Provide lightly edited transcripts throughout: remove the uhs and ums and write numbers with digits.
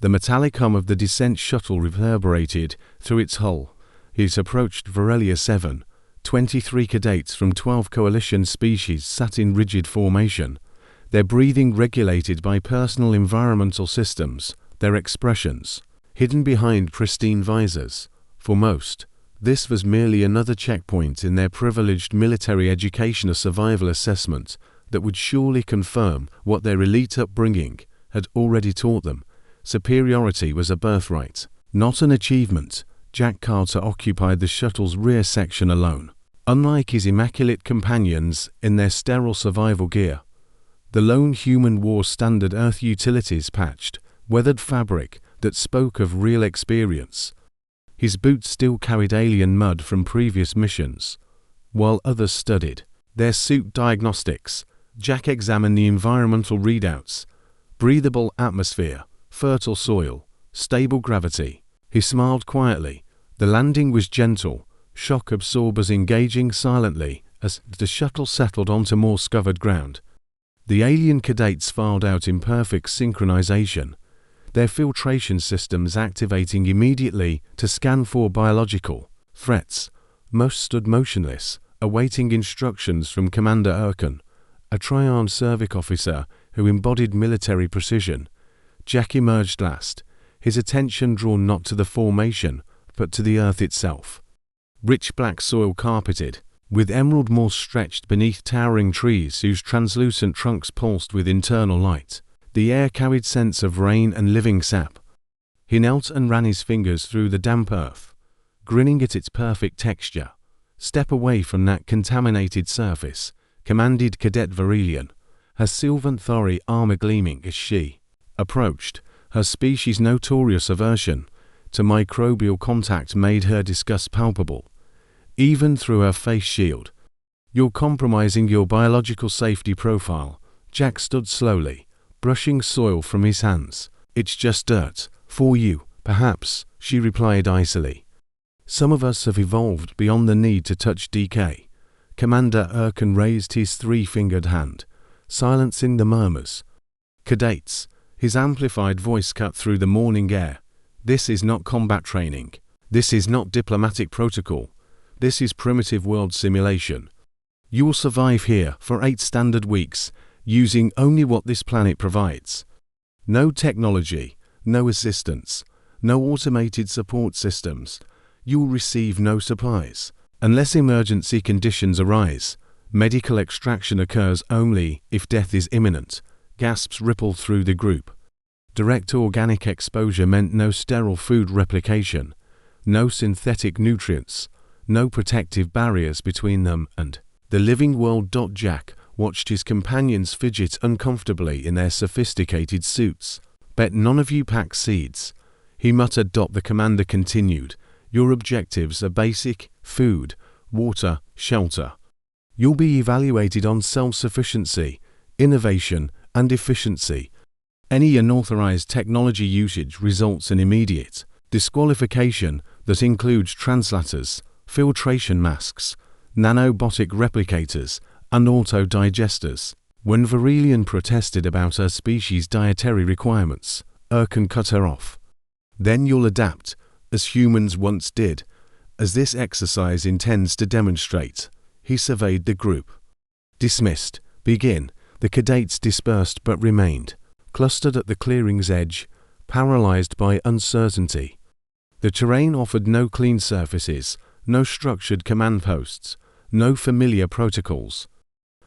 The metallic hum of the descent shuttle reverberated through its hull. It approached Varelia 7. 23 cadets from 12 coalition species sat in rigid formation, their breathing regulated by personal environmental systems, their expressions hidden behind pristine visors. For most, this was merely another checkpoint in their privileged military education, a survival assessment that would surely confirm what their elite upbringing had already taught them. Superiority was a birthright, not an achievement. Jack Carter occupied the shuttle's rear section alone. Unlike his immaculate companions in their sterile survival gear, the lone human wore standard Earth utilities patched, weathered fabric that spoke of real experience. His boots still carried alien mud from previous missions, while others studied their suit diagnostics. Jack examined the environmental readouts: breathable atmosphere, fertile soil, stable gravity. He smiled quietly. The landing was gentle, shock absorbers engaging silently as the shuttle settled onto more covered ground. The alien cadets filed out in perfect synchronization, their filtration systems activating immediately to scan for biological threats. Most stood motionless, awaiting instructions from Commander Erkan, a Triarch Cervic officer who embodied military precision. Jack emerged last, his attention drawn not to the formation, but to the Earth itself. Rich black soil carpeted, with emerald moss stretched beneath towering trees whose translucent trunks pulsed with internal light. The air carried scents of rain and living sap. He knelt and ran his fingers through the damp earth, grinning at its perfect texture. "Step away from that contaminated surface," commanded Cadet Varelian, her sylvan thori armor gleaming as she approached. Her species' notorious aversion to microbial contact made her disgust palpable, even through her face shield. "You're compromising your biological safety profile." Jack stood slowly, brushing soil from his hands. "It's just dirt. For you, perhaps," she replied icily. "Some of us have evolved beyond the need to touch decay." Commander Erkan raised his three-fingered hand, silencing the murmurs. "Cadets," his amplified voice cut through the morning air, "this is not combat training. This is not diplomatic protocol. This is primitive world simulation. You will survive here for 8 standard weeks, using only what this planet provides. No technology, no assistance, no automated support systems. You will receive no supplies. Unless emergency conditions arise, medical extraction occurs only if death is imminent." Gasps rippled through the group. Direct organic exposure meant no sterile food replication, no synthetic nutrients, no protective barriers between them and the living world. Jack watched his companions fidget uncomfortably in their sophisticated suits. "Bet none of you pack seeds," he muttered. The commander continued, "Your objectives are basic: food, water, shelter. You'll be evaluated on self-sufficiency, innovation, and efficiency. Any unauthorized technology usage results in immediate disqualification. That includes translators, filtration masks, nanobotic replicators, and auto-digesters." When Varelian protested about her species' dietary requirements, Erkan cut her off. "Then you'll adapt, as humans once did, as this exercise intends to demonstrate." He surveyed the group. "Dismissed. Begin." The cadets dispersed but remained, clustered at the clearing's edge, paralyzed by uncertainty. The terrain offered no clean surfaces, no structured command posts, no familiar protocols.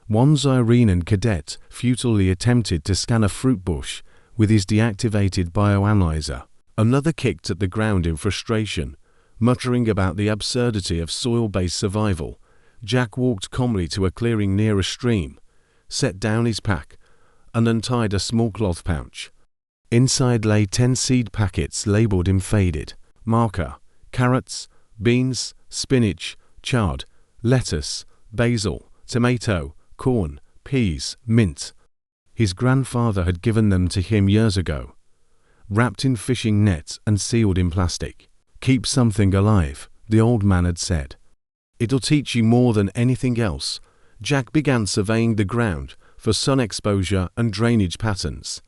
One Zyrenian cadet futilely attempted to scan a fruit bush with his deactivated bioanalyzer. Another kicked at the ground in frustration, muttering about the absurdity of soil-based survival. Jack walked calmly to a clearing near a stream, set down his pack, and untied a small cloth pouch. Inside lay 10 seed packets labeled in faded marker: carrots, beans, spinach, chard, lettuce, basil, tomato, corn, peas, mint. His grandfather had given them to him years ago, wrapped in fishing nets and sealed in plastic. "Keep something alive," the old man had said. "It'll teach you more than anything else." Jack began surveying the ground for sun exposure and drainage patterns.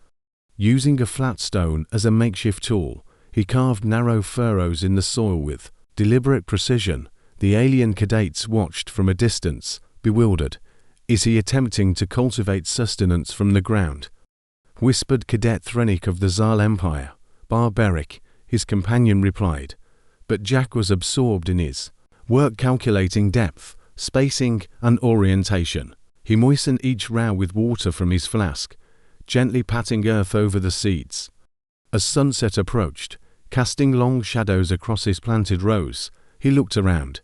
Using a flat stone as a makeshift tool, he carved narrow furrows in the soil with deliberate precision. The alien cadets watched from a distance, bewildered. "Is he attempting to cultivate sustenance from the ground?" whispered Cadet Thrennick of the Zal Empire. "Barbaric," his companion replied. But Jack was absorbed in his work, calculating depth, spacing, and orientation. He moistened each row with water from his flask, gently patting earth over the seeds. As sunset approached, casting long shadows across his planted rows, he looked around.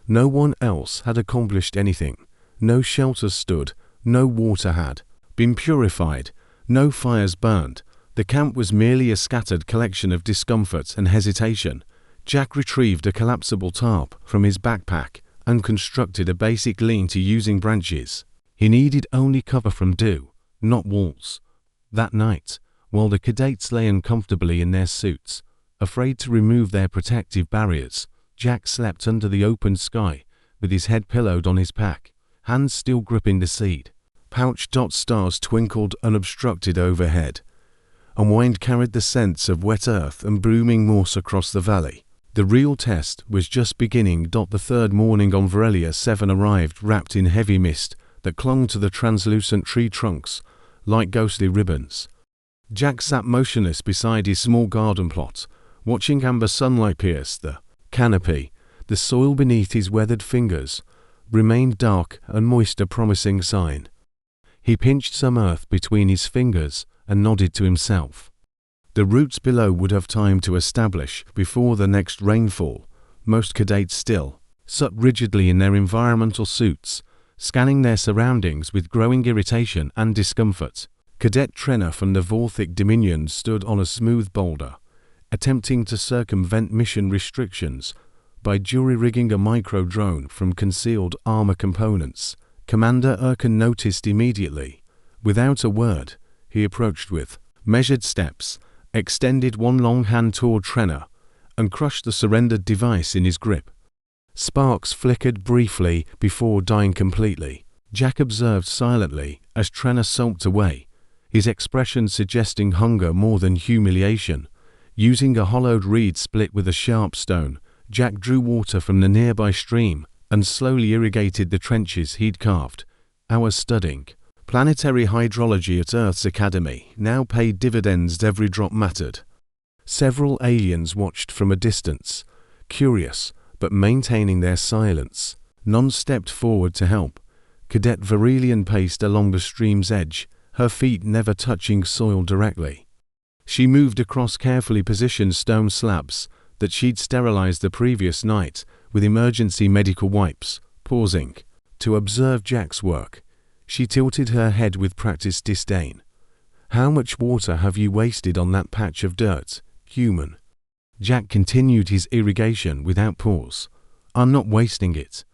No one else had accomplished anything. No shelters stood, no water had been purified, no fires burned. The camp was merely a scattered collection of discomfort and hesitation. Jack retrieved a collapsible tarp from his backpack and constructed a basic lean-to using branches. He needed only cover from dew, not walls. That night, while the cadets lay uncomfortably in their suits, afraid to remove their protective barriers, Jack slept under the open sky, with his head pillowed on his pack, hands still gripping the seed pouch. Stars twinkled unobstructed overhead, and wind carried the scents of wet earth and blooming moss across the valley. The real test was just beginning. The third morning on Varelia 7 arrived wrapped in heavy mist that clung to the translucent tree trunks like ghostly ribbons. Jack sat motionless beside his small garden plot, watching amber sunlight pierce the canopy. The soil beneath his weathered fingers remained dark and moist, a promising sign. He pinched some earth between his fingers and nodded to himself. The roots below would have time to establish before the next rainfall. Most cadets still sat rigidly in their environmental suits, scanning their surroundings with growing irritation and discomfort. Cadet Trenner from the Vorthic Dominion stood on a smooth boulder, attempting to circumvent mission restrictions by jury-rigging a micro-drone from concealed armor components. Commander Erkin noticed immediately. Without a word, he approached with measured steps, extended one long hand toward Trenner, and crushed the surrendered device in his grip. Sparks flickered briefly before dying completely. Jack observed silently as Trenner sulked away, his expression suggesting hunger more than humiliation. Using a hollowed reed split with a sharp stone, Jack drew water from the nearby stream and slowly irrigated the trenches he'd carved. Hours studying planetary hydrology at Earth's Academy now paid dividends. Every drop mattered. Several aliens watched from a distance, curious but maintaining their silence. None stepped forward to help. Cadet Verelian paced along the stream's edge, her feet never touching soil directly. She moved across carefully positioned stone slabs that she'd sterilized the previous night with emergency medical wipes. Pausing to observe Jack's work, she tilted her head with practiced disdain. "How much water have you wasted on that patch of dirt, human?" Jack continued his irrigation without pause. "I'm not wasting it.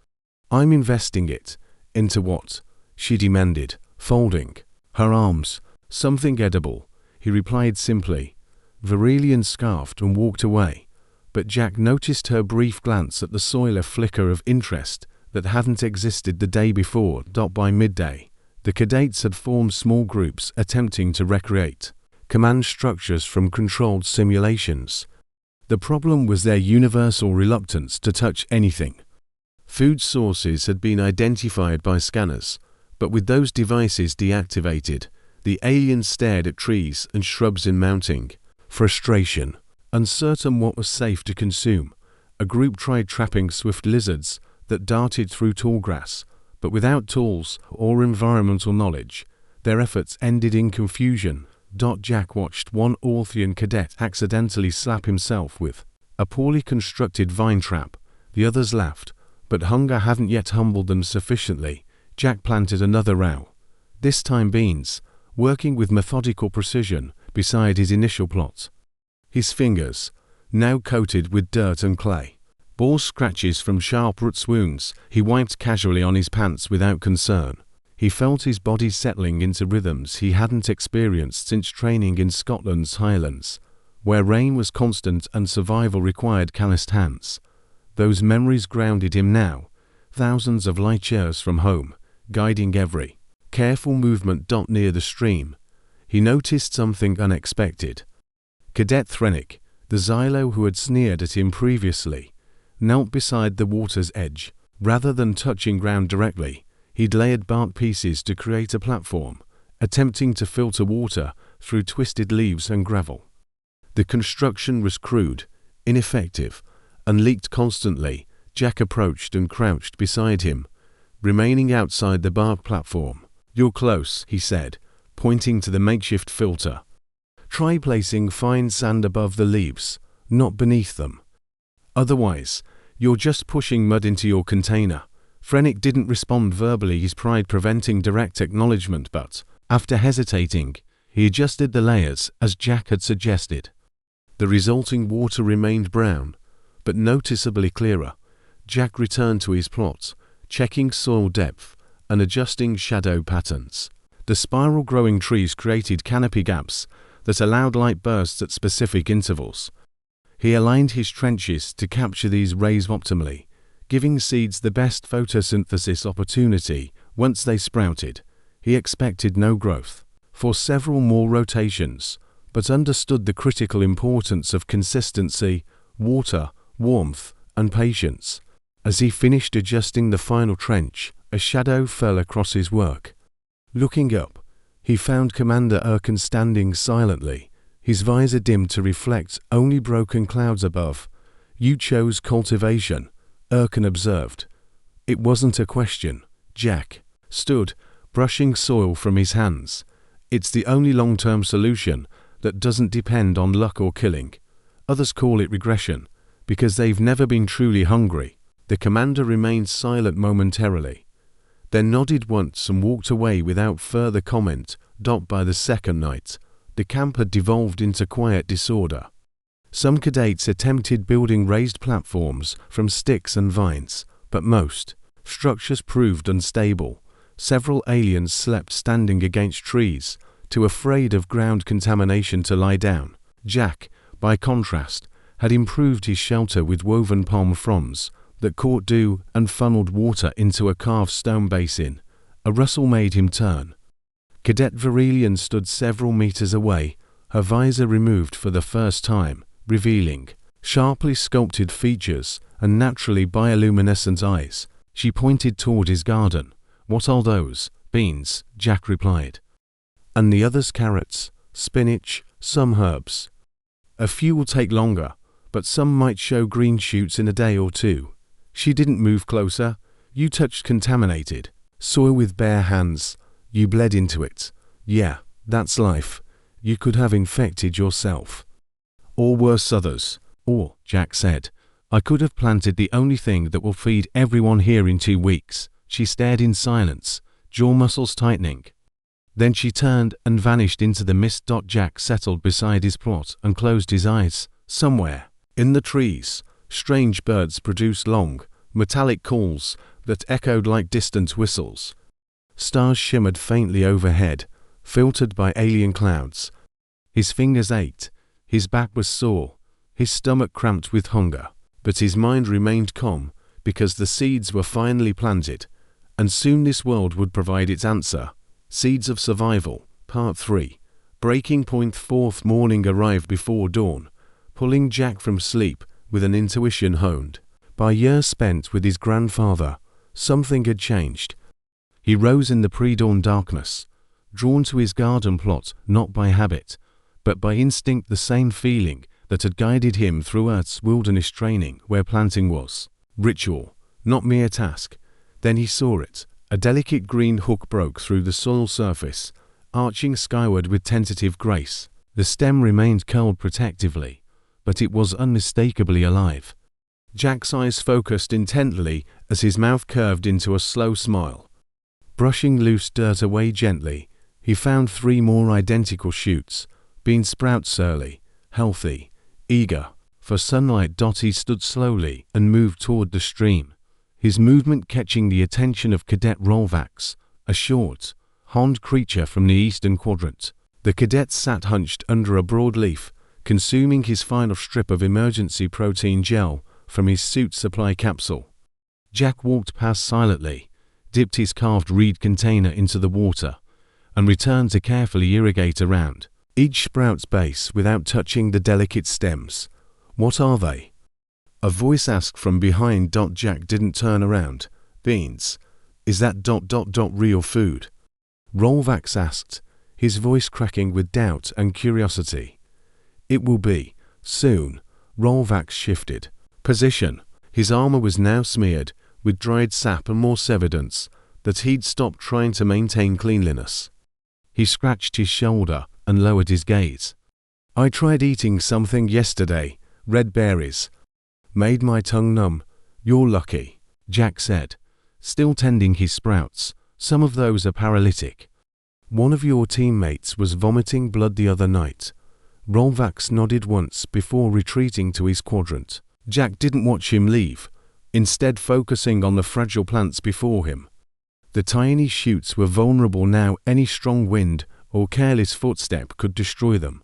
I'm investing it." "Into what?" she demanded, folding her arms. "Something edible," he replied simply. Verelian scarfed and walked away, but Jack noticed her brief glance at the soil, a flicker of interest that hadn't existed the day before. By midday, the cadets had formed small groups attempting to recreate command structures from controlled simulations. The problem was their universal reluctance to touch anything. Food sources had been identified by scanners, but with those devices deactivated, the aliens stared at trees and shrubs in mounting frustration. Uncertain what was safe to consume, a group tried trapping swift lizards that darted through tall grass, but without tools or environmental knowledge, their efforts ended in confusion. Jack watched one Orthian cadet accidentally slap himself with a poorly constructed vine trap. The others laughed, but hunger hadn't yet humbled them sufficiently. Jack planted another row, this time beans, working with methodical precision beside his initial plot. His fingers, now coated with dirt and clay, bore scratches from sharp roots wounds. He wiped casually on his pants without concern. He felt his body settling into rhythms he hadn't experienced since training in Scotland's Highlands, where rain was constant and survival required calloused hands. Those memories grounded him now, thousands of light years from home, guiding every careful movement. Near the stream, he noticed something unexpected. Cadet Thrennick, the Xylo who had sneered at him previously, knelt beside the water's edge. Rather than touching ground directly, he'd layered bark pieces to create a platform, attempting to filter water through twisted leaves and gravel. The construction was crude, ineffective, and leaked constantly. Jack approached and crouched beside him, remaining outside the bark platform. "You're close," he said, pointing to the makeshift filter. "Try placing fine sand above the leaves, not beneath them. Otherwise, you're just pushing mud into your container." Thrennick didn't respond verbally, his pride preventing direct acknowledgement, but, after hesitating, he adjusted the layers as Jack had suggested. The resulting water remained brown, but noticeably clearer. Jack returned to his plot, checking soil depth and adjusting shadow patterns. The spiral-growing trees created canopy gaps that allowed light bursts at specific intervals. He aligned his trenches to capture these rays optimally, giving seeds the best photosynthesis opportunity. Once they sprouted, he expected no growth for several more rotations, but understood the critical importance of consistency, water, warmth, and patience. As he finished adjusting the final trench, a shadow fell across his work. Looking up, he found Commander Erkin standing silently, his visor dimmed to reflect only broken clouds above. "You chose cultivation," Erkin observed. "It wasn't a question." Jack stood, brushing soil from his hands. "It's the only long-term solution that doesn't depend on luck or killing. Others call it regression, because they've never been truly hungry." The commander remained silent momentarily, then nodded once and walked away without further comment. By the second night, the camp had devolved into quiet disorder. Some cadets attempted building raised platforms from sticks and vines, but most structures proved unstable. Several aliens slept standing against trees, too afraid of ground contamination to lie down. Jack, by contrast, had improved his shelter with woven palm fronds that caught dew and funneled water into a carved stone basin. A rustle made him turn. Cadet Verelian stood several meters away, her visor removed for the first time, revealing sharply sculpted features and naturally bioluminescent eyes. She pointed toward his garden. "What are those?" "Beans," Jack replied. "And the others carrots, spinach, some herbs. A few will take longer, but some might show green shoots in a day or two." She didn't move closer. "You touched contaminated soil with bare hands. You bled into it. Yeah, that's life. You could have infected yourself. Or worse, others. Or," Jack said, "I could have planted the only thing that will feed everyone here in 2 weeks." She stared in silence, jaw muscles tightening. Then she turned and vanished into the mist. Jack settled beside his plot and closed his eyes. Somewhere in the trees, strange birds produced long, metallic calls that echoed like distant whistles. Stars shimmered faintly overhead, filtered by alien clouds. His fingers ached, his back was sore, his stomach cramped with hunger, but his mind remained calm because the seeds were finally planted, and soon this world would provide its answer. Seeds of Survival, Part 3. Breaking point. Fourth morning arrived before dawn, pulling Jack from sleep with an intuition honed by years spent with his grandfather. Something had changed. He rose in the pre-dawn darkness, drawn to his garden plot not by habit, but by instinct, the same feeling that had guided him through Earth's wilderness training, where planting was ritual, not mere task. Then he saw it. A delicate green hook broke through the soil surface, arching skyward with tentative grace. The stem remained curled protectively, but it was unmistakably alive. Jack's eyes focused intently as his mouth curved into a slow smile. Brushing loose dirt away gently, he found 3 more identical shoots, bean sprouts early, healthy, eager for sunlight. He stood slowly and moved toward the stream, his movement catching the attention of Cadet Rolvax, a short, horned creature from the eastern quadrant. The cadet sat hunched under a broad leaf, consuming his final strip of emergency protein gel from his suit supply capsule. Jack walked past silently, dipped his carved reed container into the water, and returned to carefully irrigate around each sprout's base without touching the delicate stems. "What are they?" a voice asked from behind. Jack didn't turn around. "Beans. Is that real food?" Rolvax asked, his voice cracking with doubt and curiosity. "It will be, soon." Rolvax shifted position. His armor was now smeared with dried sap and more evidence that he'd stopped trying to maintain cleanliness. He scratched his shoulder and lowered his gaze. "I tried eating something yesterday, red berries. Made my tongue numb." "You're lucky," Jack said, still tending his sprouts. "Some of those are paralytic. One of your teammates was vomiting blood the other night." Rolvax nodded once before retreating to his quadrant. Jack didn't watch him leave, instead focusing on the fragile plants before him. The tiny shoots were vulnerable now. Any strong wind or careless footstep could destroy them.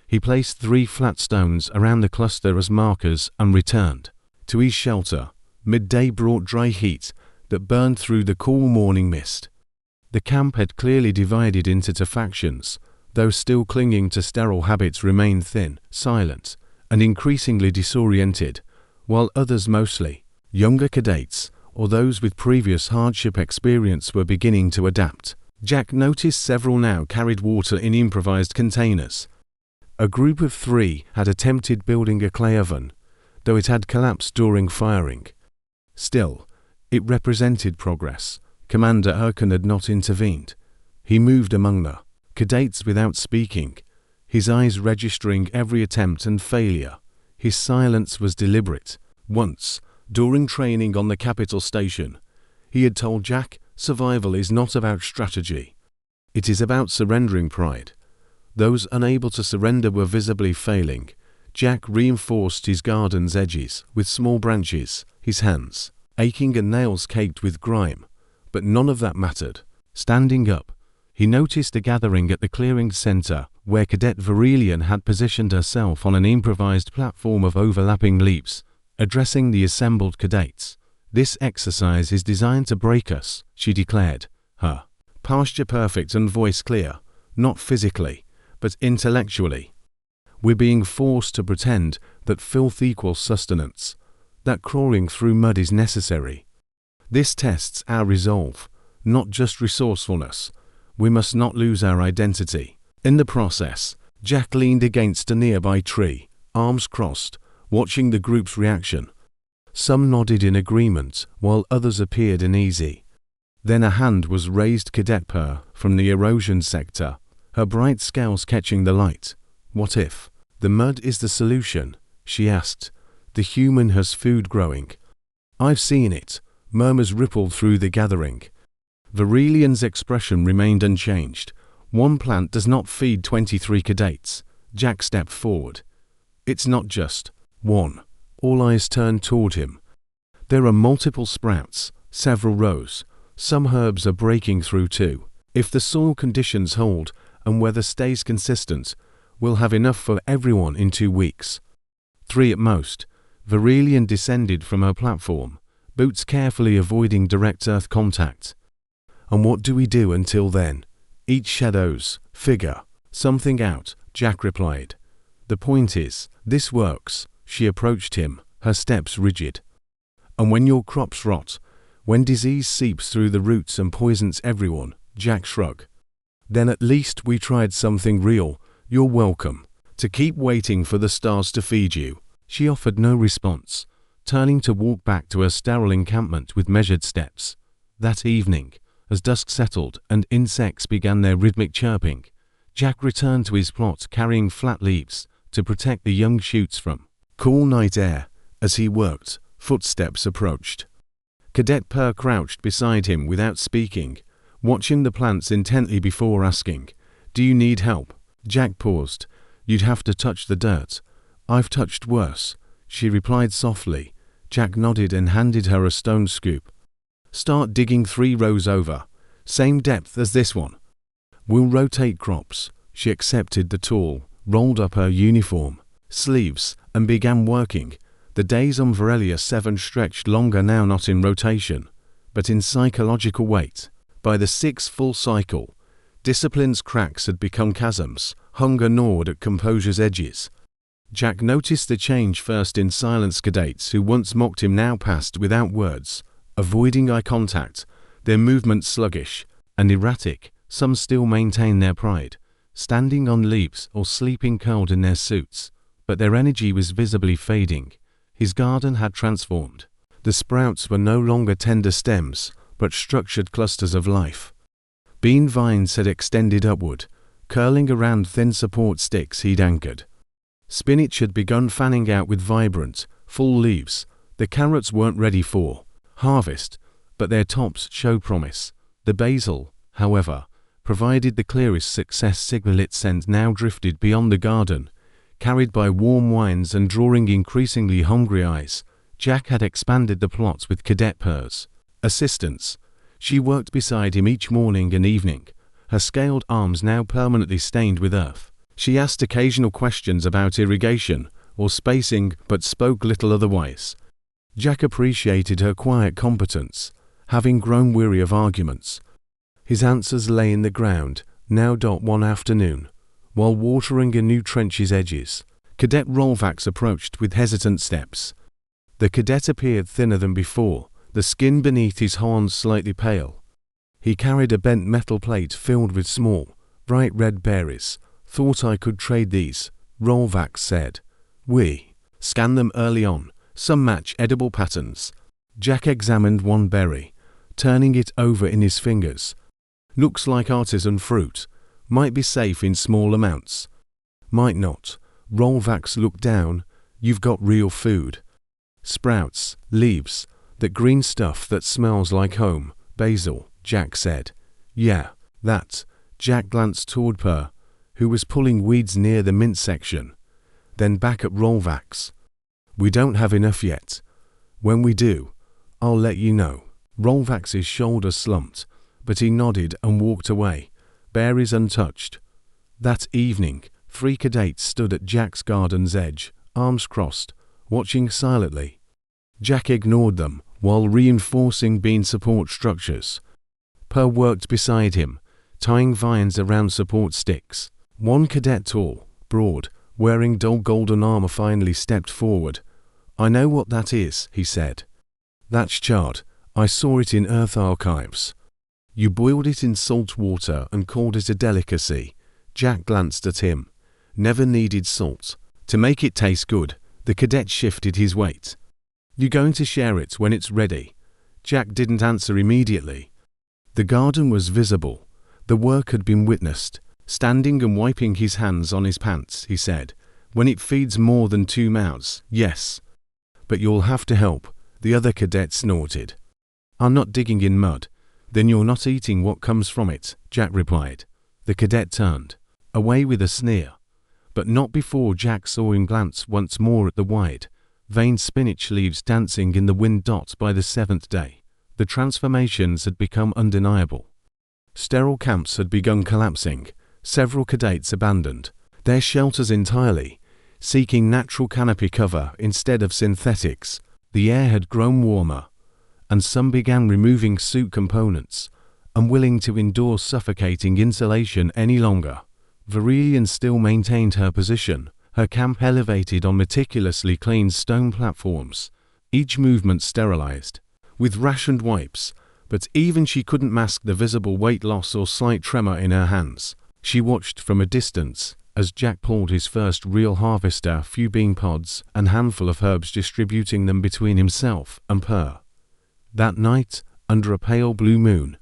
He placed 3 flat stones around the cluster as markers and returned to his shelter. Midday brought dry heat that burned through the cool morning mist. The camp had clearly divided into 2 factions. Those still clinging to sterile habits remained thin, silent, and increasingly disoriented, while others, mostly younger cadets or those with previous hardship experience, were beginning to adapt. Jack noticed several now carried water in improvised containers. A group of 3 had attempted building a clay oven, though it had collapsed during firing. Still, it represented progress. Commander Erkan had not intervened. He moved among the cadets without speaking, his eyes registering every attempt and failure. His silence was deliberate. Once, during training on the capital station, he had told Jack, "Survival is not about strategy. It is about surrendering pride." Those unable to surrender were visibly failing. Jack reinforced his garden's edges with small branches, his hands aching and nails caked with grime. But none of that mattered. Standing up, he noticed a gathering at the clearing's center, where Cadet Verelian had positioned herself on an improvised platform of overlapping leaves, addressing the assembled cadets. "This exercise is designed to break us," she declared, her posture perfect and voice clear, "not physically, but intellectually. We're being forced to pretend that filth equals sustenance, that crawling through mud is necessary. This tests our resolve, not just resourcefulness. We must not lose our identity." In the process, Jack leaned against a nearby tree, arms crossed, watching the group's reaction. Some nodded in agreement, while others appeared uneasy. Then a hand was raised. Cadet Per, from the erosion sector, her bright scales catching the light. "What if the mud is the solution?" she asked. "The human has food growing." "I've seen it," murmurs rippled through the gathering. Verelian's expression remained unchanged. "One plant does not feed 23 cadets." Jack stepped forward. "It's not just one." All eyes turned toward him. "There are multiple sprouts, several rows. Some herbs are breaking through too. If the soil conditions hold and weather stays consistent, we'll have enough for everyone in 2 weeks. 3 at most." Verelian descended from her platform, boots carefully avoiding direct earth contact. "And what do we do until then?" "Eat shadows, figure something out," Jack replied. "The point is, this works." She approached him, her steps rigid. "And when your crops rot, when disease seeps through the roots and poisons everyone," Jack shrugged, "then at least we tried something real. You're welcome to keep waiting for the stars to feed you." She offered no response, turning to walk back to her sterile encampment with measured steps. That evening, as dusk settled and insects began their rhythmic chirping, Jack returned to his plot carrying flat leaves to protect the young shoots from cool night air. As he worked, footsteps approached. Cadet Per crouched beside him without speaking, watching the plants intently before asking, "Do you need help?" Jack paused. "You'd have to touch the dirt." "I've touched worse," she replied softly. Jack nodded and handed her a stone scoop. "Start digging 3 rows over, same depth as this one. We'll rotate crops." She accepted the tool, rolled up her uniform sleeves, and began working. The days on Verelia 7 stretched longer now, not in rotation, but in psychological wait. By the 6th full cycle, Discipline's cracks had become chasms, hunger gnawed at composure's edges. Jack noticed the change first in silenced cadets who once mocked him now passed without words, avoiding eye contact, their movements sluggish and erratic. Some still maintained their pride, standing on leaves or sleeping curled in their suits, but their energy was visibly fading. His garden had transformed. The sprouts were no longer tender stems, but structured clusters of life. Bean vines had extended upward, curling around thin support sticks he'd anchored. Spinach had begun fanning out with vibrant, full leaves. The carrots weren't ready for harvest, but their tops showed promise. The basil, however, provided the clearest success signal. Its scent now drifted beyond the garden, carried by warm winds and drawing increasingly hungry eyes. Jack had expanded the plots with cadet Pear's assistance. She worked beside him each morning and evening, her scaled arms now permanently stained with earth. She asked occasional questions about irrigation or spacing, but spoke little otherwise. Jack appreciated her quiet competence, having grown weary of arguments. His answers lay in the ground. Now. One afternoon, while watering a new trench's edges, Cadet Rolvax approached with hesitant steps. The cadet appeared thinner than before, the skin beneath his horns slightly pale. He carried a bent metal plate filled with small, bright red berries. "Thought I could trade these," Rolvax said. "We scanned them early on. Some match edible patterns." Jack examined one berry, turning it over in his fingers. "Looks like artisan fruit. Might be safe in small amounts." "Might not." Rolvax looked down. "You've got real food. Sprouts, leaves, that green stuff that smells like home." "Basil," Jack said. "Yeah, that." Jack glanced toward Per, who was pulling weeds near the mint section. Then back at Rolvax. "We don't have enough yet. When we do, I'll let you know." Rolvax's shoulders slumped, but he nodded and walked away, berries untouched. That evening, 3 cadets stood at Jack's garden's edge, arms crossed, watching silently. Jack ignored them while reinforcing bean support structures. Per worked beside him, tying vines around support sticks. One cadet, tall, broad, wearing dull golden armor, finally stepped forward. "I know what that is," he said. "That's chard. I saw it in Earth archives. You boiled it in salt water and called it a delicacy." Jack glanced at him. "Never needed salt to make it taste good." The cadet shifted his weight. "You going to share it when it's ready?" Jack didn't answer immediately. The garden was visible. The work had been witnessed. Standing and wiping his hands on his pants, he said, "When it feeds more than 2 mouths, yes. But you'll have to help." The other cadet snorted. "I'm not digging in mud." "Then you're not eating what comes from it," Jack replied. The cadet turned away with a sneer, but not before Jack saw him glance once more at the wide, veined spinach leaves dancing in the wind. By the 7th day, the transformations had become undeniable. Sterile camps had begun collapsing. Several cadets abandoned their shelters entirely, seeking natural canopy cover instead of synthetics. The air had grown warmer, and some began removing suit components, unwilling to endure suffocating insulation any longer. Verelian still maintained her position, her camp elevated on meticulously cleaned stone platforms, each movement sterilized with rationed wipes, but even she couldn't mask the visible weight loss or slight tremor in her hands. She watched from a distance as Jack pulled his first real harvest, a few bean pods and handful of herbs, distributing them between himself and Per. That night, under a pale blue moon,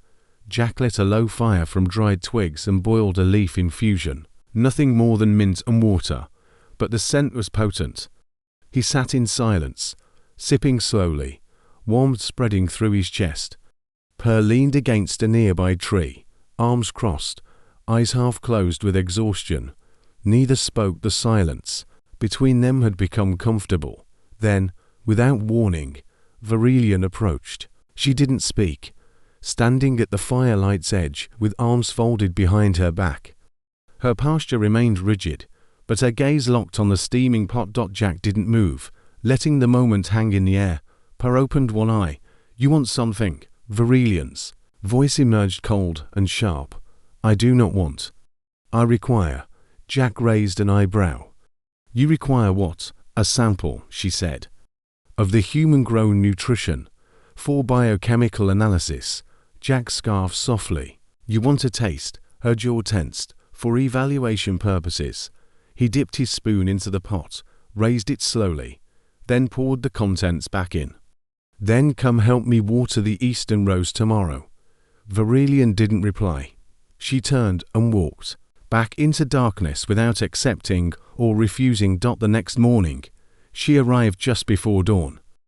Jack lit a low fire from dried twigs and boiled a leaf infusion. Nothing more than mint and water, but the scent was potent. He sat in silence, sipping slowly, warmth spreading through his chest. Per leaned against a nearby tree, arms crossed, eyes half closed with exhaustion. Neither spoke. The silence between them had become comfortable. Then, without warning, Verelian approached. She didn't speak, standing at the firelight's edge with arms folded behind her back. Her posture remained rigid, but her gaze locked on the steaming pot. Jack didn't move, letting the moment hang in the air. Per opened one eye. "You want something?" Verelian's voice emerged cold and sharp. I do not want. I require. Jack raised an eyebrow. You require what? A sample, she said. Of the human-grown nutrition. For biochemical analysis. Jack scoffed softly. You want a taste? Her jaw tensed. For evaluation purposes. He dipped his spoon into the pot, raised it slowly, then poured the contents back in. Then come help me water the eastern rose tomorrow. Verelian didn't reply. She turned and walked back into darkness without accepting or refusing. The next morning, she arrived just before dawn.